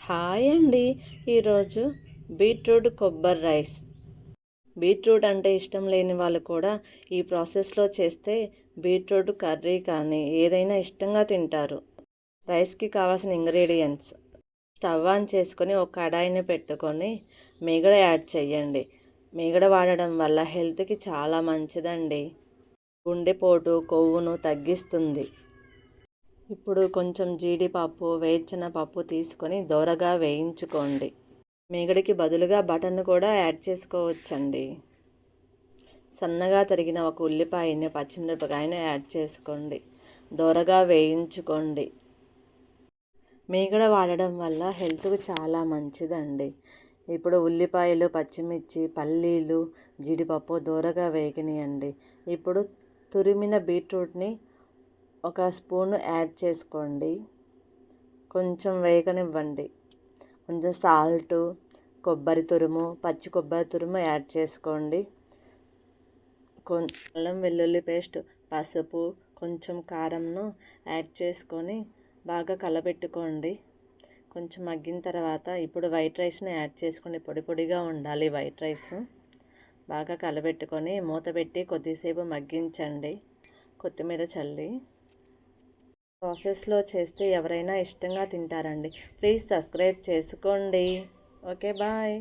Hi అండి. ఈరోజు beetroot కొబ్బరి రైస్. బీట్రూట్ అంటే ఇష్టం లేని వాళ్ళు కూడా ఈ ప్రాసెస్లో చేస్తే బీట్రూట్ కర్రీ కానీ ఏదైనా ఇష్టంగా తింటారు. రైస్కి కావాల్సిన ఇంగ్రీడియంట్స్: స్టవ్ ఆన్ చేసుకొని ఒక కడాయిని పెట్టుకొని మీగడ యాడ్ చేయండి. మీగడ వాడడం వల్ల హెల్త్కి చాలా మంచిదండి. గుండెపోటు కొవ్వును తగ్గిస్తుంది. ఇప్పుడు కొంచెం జీడిపప్పు, వేరుశనగపప్పు తీసుకొని దోరగా వేయించుకోండి. మీగడికి బదులుగా బటర్ను కూడా యాడ్ చేసుకోవచ్చండి. సన్నగా తరిగిన ఒక ఉల్లిపాయని, పచ్చిమిరపకాయని యాడ్ చేసుకోండి. దోరగా వేయించుకోండి. మీగడ వాడడం వల్ల హెల్త్కి చాలా మంచిదండి. ఇప్పుడు ఉల్లిపాయలు, పచ్చిమిర్చి, పల్లీలు, జీడిపప్పు దోరగా వేగనియండి. ఇప్పుడు తురిమిన బీట్రూట్ని ఒక స్పూను యాడ్ చేసుకోండి. కొంచెం వేగనివ్వండి. కొంచెం సాల్టు, కొబ్బరి తురుము, పచ్చి కొబ్బరి తురుము యాడ్ చేసుకోండి. అల్లం వెల్లుల్లి పేస్ట్, పసుపు, కొంచెం కారంను యాడ్ చేసుకొని బాగా కలబెట్టుకోండి. కొంచెం మగ్గిన తర్వాత ఇప్పుడు వైట్ రైస్ని యాడ్ చేసుకోండి. పొడి పొడిగా ఉండాలి వైట్ రైస్. బాగా కలబెట్టుకొని మూత పెట్టి కొద్దిసేపు మగ్గించండి. కొత్తిమీర చల్లి. ప్రాసెస్లో చేస్తే ఎవరైనా ఇష్టంగా తింటారండి. ప్లీజ్ సబ్స్క్రైబ్ చేసుకోండి. Okay, bye.